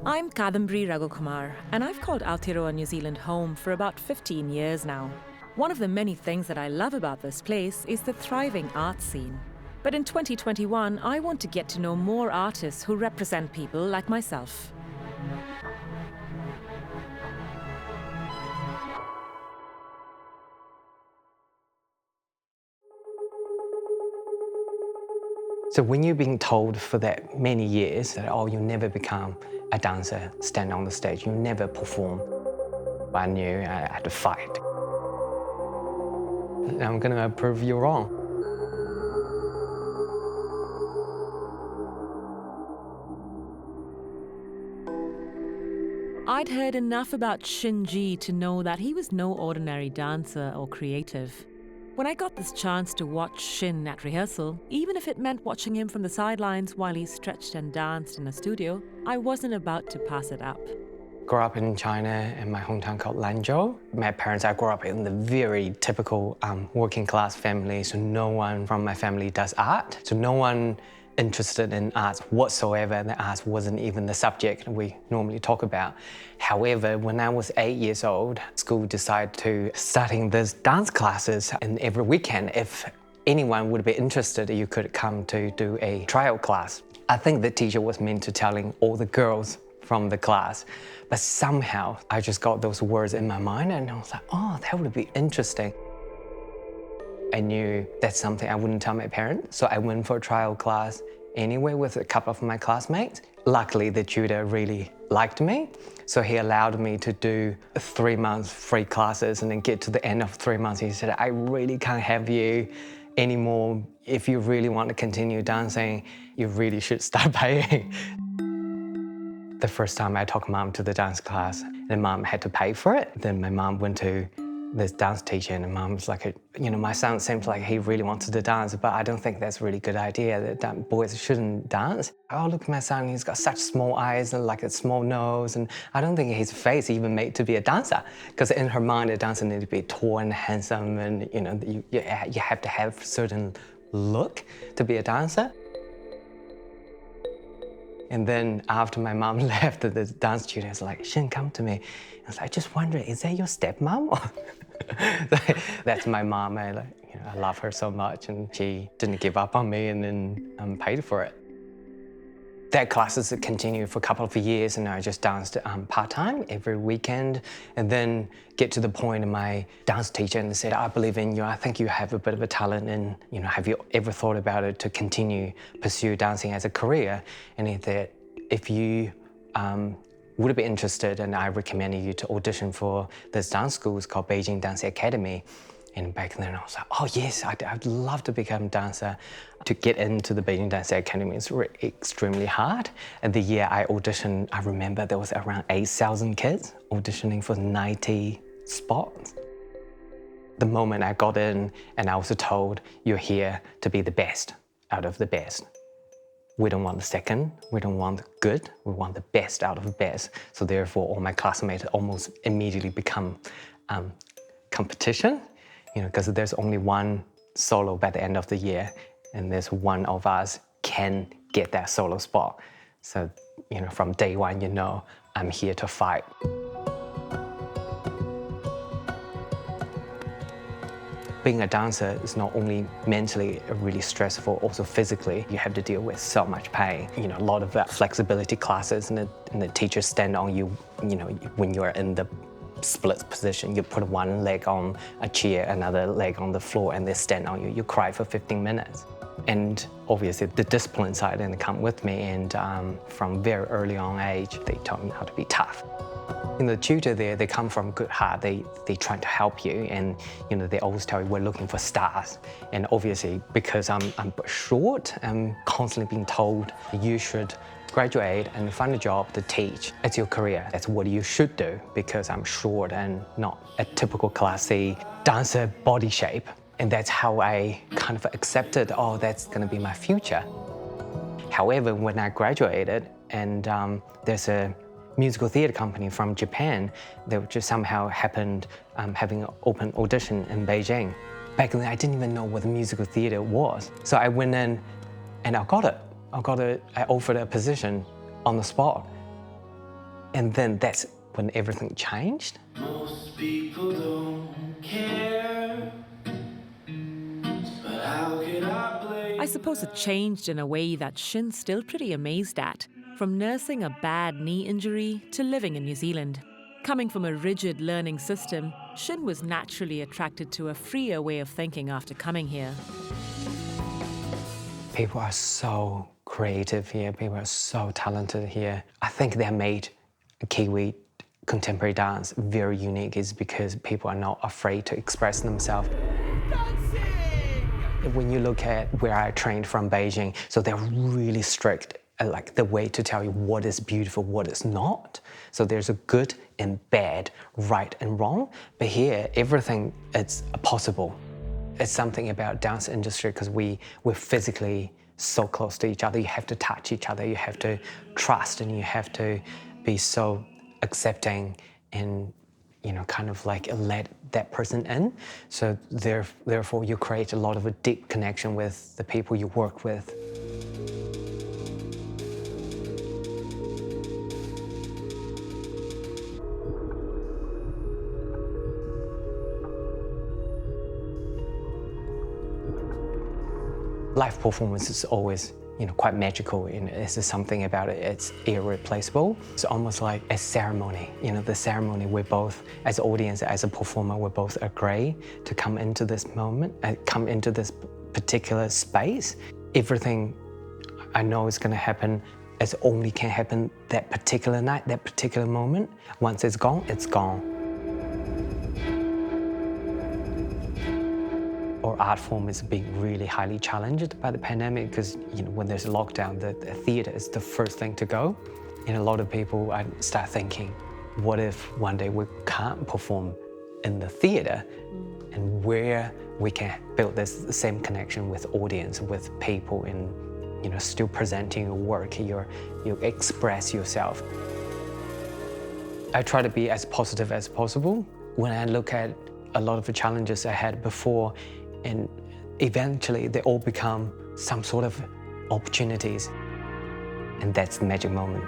I'm Kadambri Raghukumar, and I've called Aotearoa, New Zealand home for about 15 years now. One of the many things that I love about this place is the thriving art scene. But in 2021, I want to get to know more artists who represent people like myself. So when you're being told for that many years that, oh, you'll never become a dancer, stand on the stage, you'll never perform, I knew I had to fight. I'm gonna prove you wrong. I'd heard enough about Shinji to know that he was no ordinary dancer or creative. When I got this chance to watch Shin at rehearsal, even if it meant watching him from the sidelines while he stretched and danced in a studio, I wasn't about to pass it up. Grew up in China in my hometown called Lanzhou. My parents, I grew up in the very typical working class family, so no one from my family does art. So no one interested in arts whatsoever. The arts wasn't even the subject we normally talk about. However, when I was 8 years old, school decided to starting these dance classes, and every weekend, if anyone would be interested, you could come to do a trial class. I think the teacher was meant to telling all the girls from the class, but somehow I just got those words in my mind and I was like, oh, that would be interesting. I knew that's something I wouldn't tell my parents, so I went for a trial class anyway with a couple of my classmates. Luckily, the tutor really liked me, so he allowed me to do 3 months free classes, and then get to the end of 3 months, he said, I really can't have you anymore. If you really want to continue dancing, you really should start paying. The first time I took mom to the dance class, and mom had to pay for it. Then my mom went to this dance teacher, and mom was like, you know, my son seems like he really wanted to dance, but I don't think that's a really good idea, that boys shouldn't dance. Oh, look at my son, he's got such small eyes and like a small nose, and I don't think his face even made to be a dancer. Because in her mind, a dancer needs to be tall and handsome, and you know, you have to have a certain look to be a dancer. And then after my mom left, the dance tutor was like, Xin, come to me. I was like, just wondering, is that your stepmom? That's my mom. I love her so much, and she didn't give up on me, and then paid for it. That classes continued for a couple of years, and I just danced part-time every weekend, and then get to the point of my dance teacher and said, I believe in you, I think you have a bit of a talent, and have you ever thought about it to pursue dancing as a career? And he said, if you would be interested, and I recommended you to audition for this dance school, it's called Beijing Dance Academy. And back then I was like, oh yes, I'd love to become a dancer. To get into the Beijing Dance Academy is extremely hard. And the year I auditioned, I remember there was around 8,000 kids auditioning for 90 spots. The moment I got in and I was told, you're here to be the best out of the best. We don't want the second, we don't want the good, we want the best out of the best. So therefore, all my classmates almost immediately become competition, because there's only one solo by the end of the year, and there's one of us can get that solo spot. So, from day one, I'm here to fight. Being a dancer is not only mentally really stressful, also physically. You have to deal with so much pain. A lot of flexibility classes, and the teachers stand on you, when you're in the split position. You put one leg on a chair, another leg on the floor, and they stand on you. You cry for 15 minutes. And obviously the discipline side didn't come with me, and from very early on age, they taught me how to be tough. The tutor there, they come from good heart. They try to help you, and they always tell you we're looking for stars. And obviously, because I'm short, I'm constantly being told you should graduate and find a job to teach. It's your career. That's what you should do, because I'm short and not a typical Class C dancer body shape. And that's how I kind of accepted, oh, that's gonna be my future. However, when I graduated, and there's a musical theater company from Japan that just somehow happened having an open audition in Beijing. Back then, I didn't even know what the musical theater was. So I went in and I got it. I offered a position on the spot. And then that's when everything changed. Most people don't care, but how could I blame? I suppose it changed in a way that Shin's still pretty amazed at, from nursing a bad knee injury to living in New Zealand. Coming from a rigid learning system, Shin was naturally attracted to a freer way of thinking after coming here. People are so creative here. People are so talented here. I think they made Kiwi contemporary dance very unique is because people are not afraid to express themselves. Dancing! When you look at where I trained from Beijing, so they're really strict at like the way to tell you what is beautiful, what is not. So there's a good and bad, right and wrong. But here, everything is possible. It's something about dance industry because we're physically so close to each other. You have to touch each other, you have to trust, and you have to be so accepting and, you know, kind of like let that person in. So therefore you create a lot of a deep connection with the people you work with. Live performance is always, you know, quite magical, and it's just something about it, it's irreplaceable. It's almost like a ceremony, you know, the ceremony we're both, as an audience, as a performer, we both agree to come into this moment, come into this particular space. Everything I know is gonna happen, it only can happen that particular night, that particular moment. Once it's gone, it's gone. Our art form is being really highly challenged by the pandemic because, you know, when there's a lockdown, the theatre is the first thing to go. And a lot of people start thinking, what if one day we can't perform in the theatre and where we can build this same connection with audience, with people, and, you know, still presenting your work, you express yourself. I try to be as positive as possible. When I look at a lot of the challenges I had before, and eventually they all become some sort of opportunities. And that's the magic moment.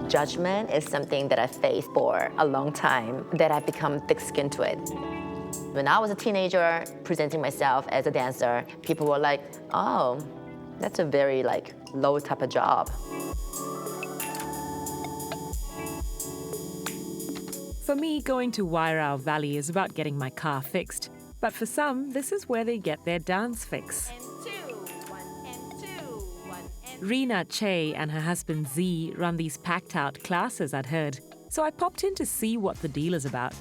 Judgment is something that I faced for a long time, that I've become thick-skinned to it. When I was a teenager, presenting myself as a dancer, people were like, oh, that's a very like low type of job. For me, going to Wairau Valley is about getting my car fixed. But for some, this is where they get their dance fix. Rina, Chae, and her husband Z run these packed-out classes, I'd heard. So I popped in to see what the deal is about.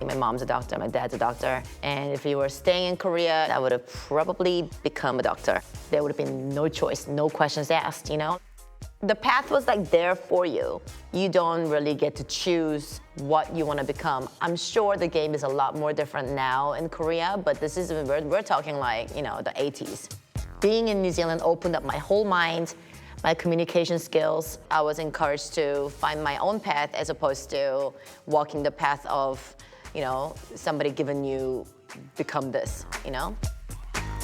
My mom's a doctor, my dad's a doctor, and if we were staying in Korea, I would have probably become a doctor. There would have been no choice, no questions asked, you know? The path was like there for you. You don't really get to choose what you want to become. I'm sure the game is a lot more different now in Korea, but this is, we're talking like, you know, the 80s. Being in New Zealand opened up my whole mind, my communication skills. I was encouraged to find my own path as opposed to walking the path of, you know, somebody giving you, become this, you know?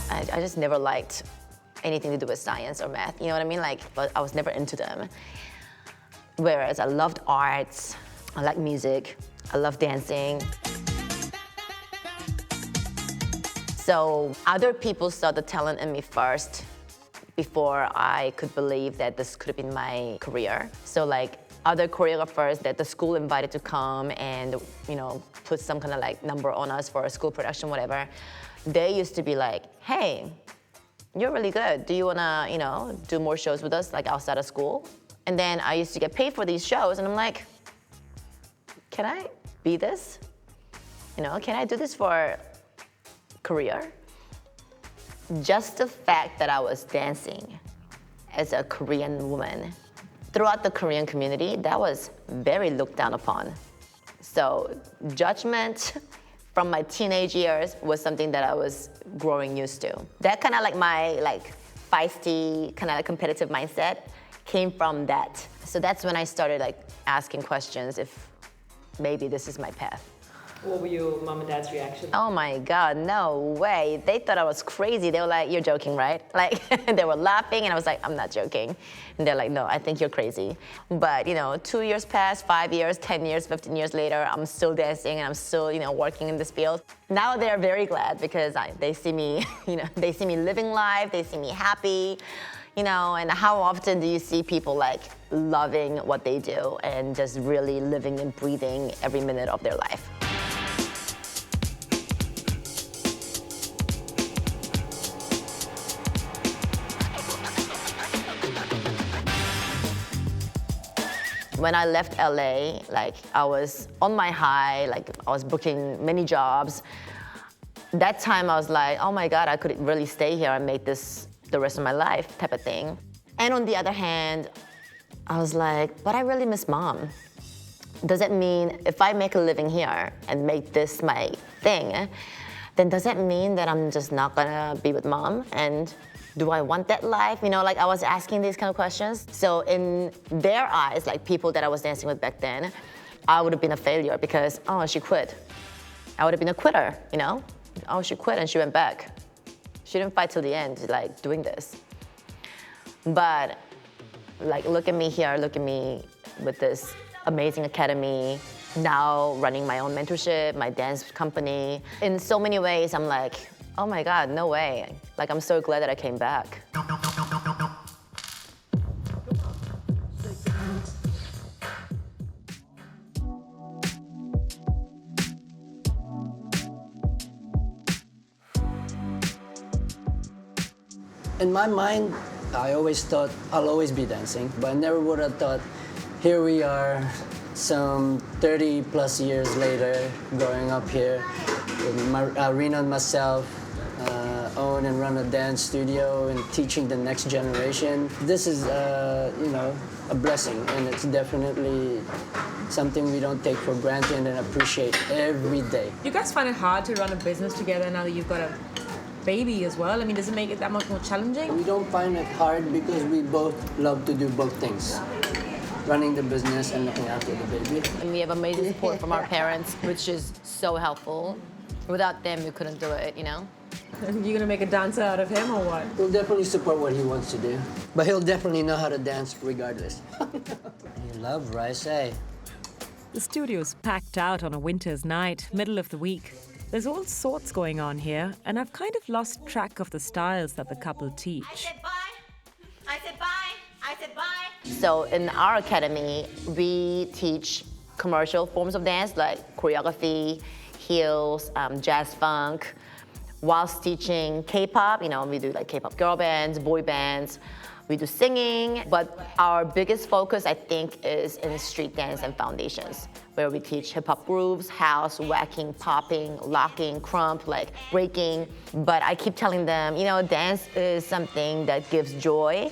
I just never liked anything to do with science or math, you know what I mean? Like, but I was never into them. Whereas I loved arts, I like music, I love dancing. So other people saw the talent in me first before I could believe that this could have been my career. So like other choreographers that the school invited to come and, you know, put some kind of like number on us for a school production, whatever, they used to be like, hey, you're really good. Do you wanna, you know, do more shows with us like outside of school? And then I used to get paid for these shows and I'm like, can I be this? You know, can I do this for career? Just the fact that I was dancing as a Korean woman, throughout the Korean community, that was very looked down upon. So judgment from my teenage years was something that I was growing used to. That kind of like my like feisty, kind of like competitive mindset came from that. So that's when I started like asking questions if maybe this is my path. What were your mom and dad's reaction? Oh my God, no way. They thought I was crazy. They were like, you're joking, right? Like, they were laughing, and I was like, I'm not joking. And they're like, no, I think you're crazy. But, 2 years passed, 5 years, 10 years, 15 years later, I'm still dancing, and I'm still, working in this field. Now they're very glad because they see me, they see me living life, they see me happy, and how often do you see people like loving what they do and just really living and breathing every minute of their life? When I left LA, I was on my high, I was booking many jobs. That time I was like, oh my God, I could really stay here and make this the rest of my life type of thing. And on the other hand, I was like, but I really miss mom. Does it mean if I make a living here and make this my thing, then does that mean that I'm just not gonna be with mom? And do I want that life? I was asking these kind of questions. So in their eyes, people that I was dancing with back then, I would have been a failure because, oh, she quit. I would have been a quitter, Oh, she quit and she went back. She didn't fight till the end, doing this. But, look at me here, look at me with this amazing academy, now running my own mentorship, my dance company. In so many ways, I'm like, oh my God, no way. I'm so glad that I came back. In my mind, I always thought I'll always be dancing, but I never would have thought, here we are, some 30 plus years later, growing up here, with Rina and myself, own and run a dance studio and teaching the next generation. This is, a blessing, and it's definitely something we don't take for granted and appreciate every day. You guys find it hard to run a business together now that you've got a baby as well? I mean, does it make it that much more challenging? We don't find it hard because we both love to do both things. Running the business and looking after the baby. And we have amazing support from our parents, which is so helpful. Without them, we couldn't do it, You gonna make a dancer out of him or what? We'll definitely support what he wants to do, but he'll definitely know how to dance regardless. You love rice, eh? The studio's packed out on a winter's night, middle of the week. There's all sorts going on here, and I've kind of lost track of the styles that the couple teach. I said bye. I said bye. I said bye. So in our academy, we teach commercial forms of dance like choreography, heels, jazz funk, whilst teaching K-pop. We do K-pop girl bands, boy bands. We do singing, but our biggest focus, I think, is in street dance and foundations, where we teach hip-hop grooves, house, whacking, popping, locking, crump, breaking. But I keep telling them, dance is something that gives joy,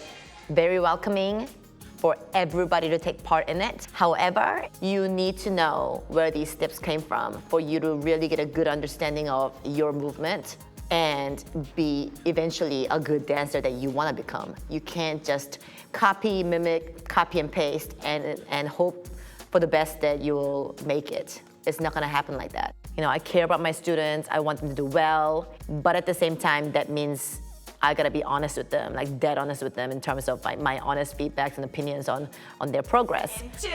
very welcoming for everybody to take part in it. However, you need to know where these steps came from for you to really get a good understanding of your movement and be eventually a good dancer that you want to become. You can't just copy, mimic, copy and paste and hope for the best that you'll make it. It's not gonna happen like that. I care about my students, I want them to do well, but at the same time, that means I gotta be honest with them, dead honest with them in terms of my honest feedbacks and opinions on their progress. 2,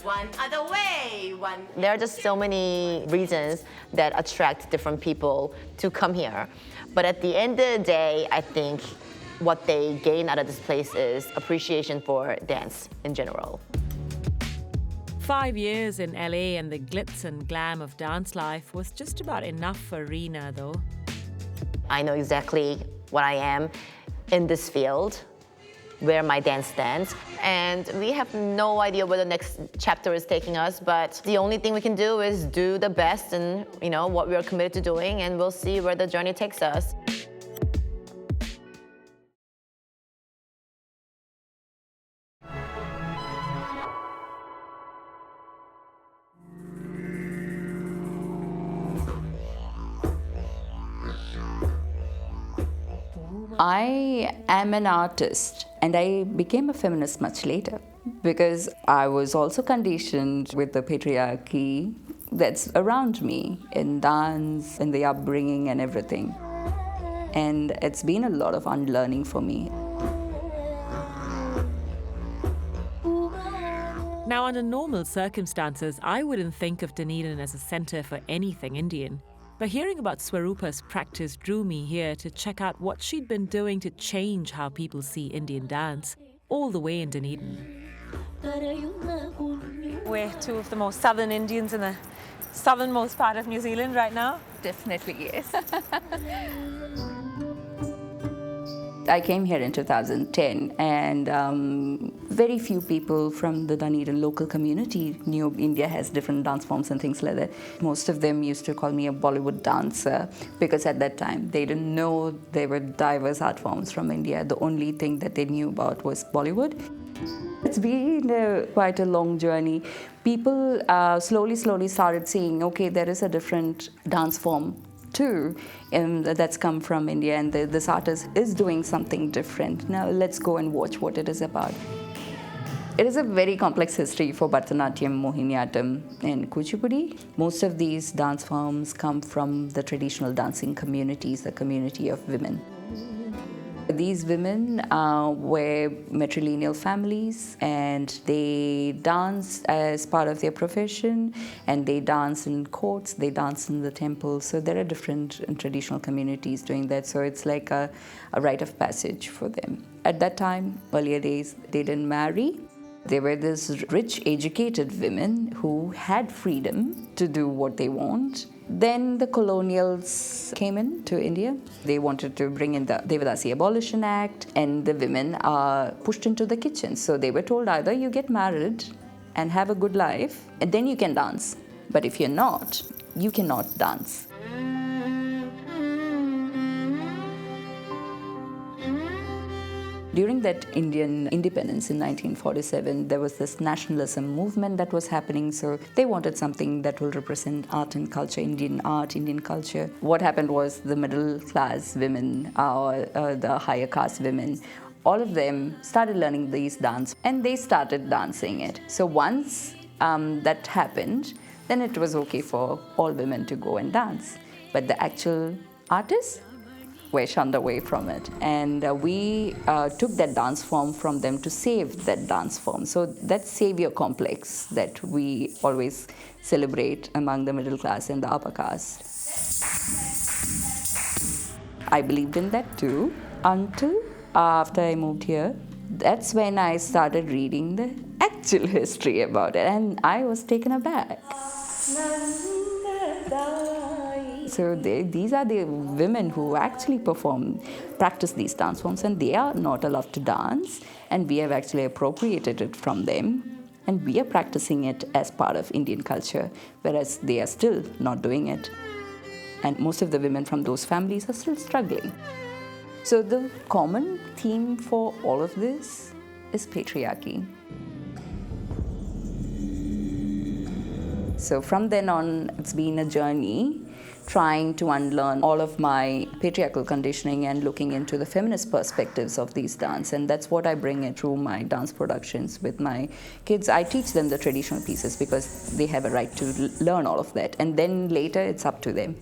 1 other way, 1. There are just so many reasons that attract different people to come here. But at the end of the day, I think what they gain out of this place is appreciation for dance in general. 5 years in LA and the glitz and glam of dance life was just about enough for Rina, though. I know exactly what I am in this field, where my dance stands, and we have no idea where the next chapter is taking us, but the only thing we can do is do the best and what we are committed to doing, and we'll see where the journey takes us. I am an artist, and I became a feminist much later. because I was also conditioned with the patriarchy that's around me in dance, in the upbringing and everything. And it's been a lot of unlearning for me. Now, under normal circumstances, I wouldn't think of Dunedin as a centre for anything Indian. But hearing about Swaroopa's practice drew me here to check out what she'd been doing to change how people see Indian dance, all the way in Dunedin. We're two of the most southern Indians in the southernmost part of New Zealand right now. Definitely, yes. I came here in 2010, and very few people from the Dunedin local community knew India has different dance forms and things like that. Most of them used to call me a Bollywood dancer because at that time they didn't know there were diverse art forms from India. The only thing that they knew about was Bollywood. It's been quite a long journey. People slowly started saying, okay, there is a different dance form too that's come from India, and this artist is doing something different. Now let's go and watch what it is about. It is a very complex history for Bharatanatyam, Mohiniyattam, and Kuchipudi. Most of these dance forms come from the traditional dancing communities, the community of women. These women were matrilineal families, and they dance as part of their profession, and they dance in courts, they dance in the temples. So there are different traditional communities doing that. So it's like a rite of passage for them. At that time, earlier days, they didn't marry. They were these rich, educated women who had freedom to do what they want. Then the colonials came in to India. They wanted to bring in the Devadasi Abolition Act, and the women are pushed into the kitchen. So they were told either you get married and have a good life, and then you can dance. But if you're not, you cannot dance. During that Indian independence in 1947, there was this nationalism movement that was happening. So they wanted something that will represent art and culture, Indian art, Indian culture. What happened was the middle class women, or the higher caste women, all of them started learning these dance, and they started dancing it. So once that happened, then it was okay for all women to go and dance. But the actual artists were shunned away from it. And we took that dance form from them to save that dance form. So that savior complex that we always celebrate among the middle class and the upper caste. I believed in that too, until after I moved here. That's when I started reading the actual history about it, and I was taken aback. So these are the women who actually practice these dance forms, and they are not allowed to dance, and we have actually appropriated it from them, and we are practicing it as part of Indian culture, whereas they are still not doing it. And most of the women from those families are still struggling. So the common theme for all of this is patriarchy. So from then on, it's been a journey trying to unlearn all of my patriarchal conditioning and looking into the feminist perspectives of these dance. And that's what I bring in through my dance productions with my kids. I teach them the traditional pieces because they have a right to learn all of that. And then later, it's up to them.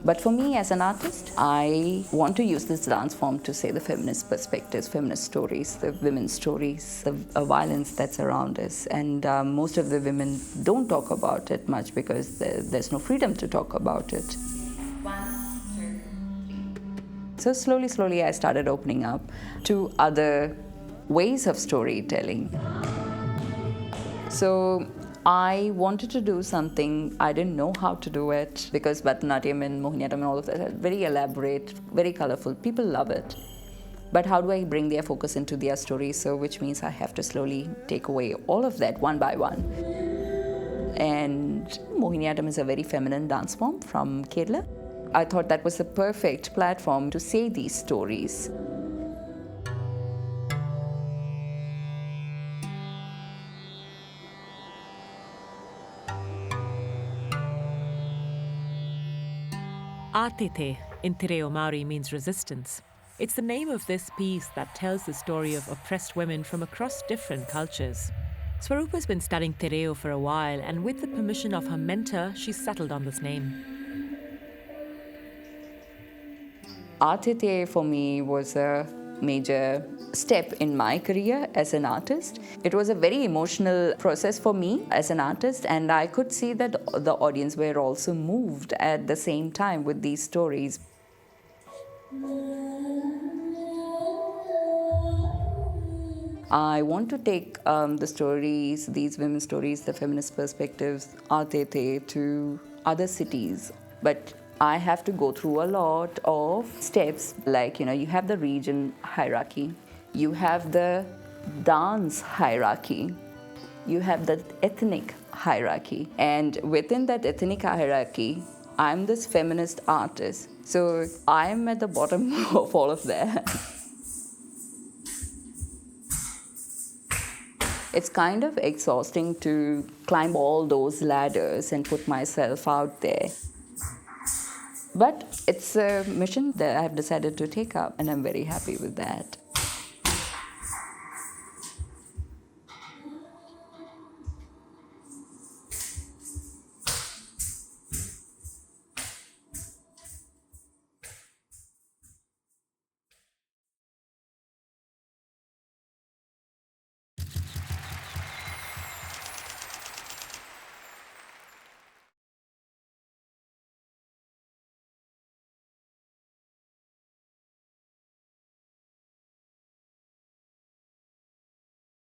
But for me as an artist, I want to use this dance form to say the feminist perspectives, feminist stories, the women's stories, the violence that's around us. And most of the women don't talk about it much because there's no freedom to talk about it. 1, 2, 3. So slowly I started opening up to other ways of storytelling. So I wanted to do something, I didn't know how to do it because Bharatanatyam and Mohiniyattam and all of that are very elaborate, very colorful. People love it. But how do I bring their focus into their stories? So which means I have to slowly take away all of that one by one. And Mohiniyattam is a very feminine dance form from Kerala. I thought that was the perfect platform to say these stories. Atithe in Tireo Maori means resistance. It's the name of this piece that tells the story of oppressed women from across different cultures. Swaroopa's been studying te reo for a while, and with the permission of her mentor, she's settled on this name. Aotearoa for me was a major step in my career as an artist. It was a very emotional process for me as an artist, and I could see that the audience were also moved at the same time with these stories. I want to take the stories, these women's stories, the feminist perspectives, Aotearoa, to other cities. But I have to go through a lot of steps, like, you have the region hierarchy, you have the dance hierarchy, you have the ethnic hierarchy. And within that ethnic hierarchy, I'm this feminist artist. So I'm at the bottom of all of that. It's kind of exhausting to climb all those ladders and put myself out there. But it's a mission that I've decided to take up, and I'm very happy with that.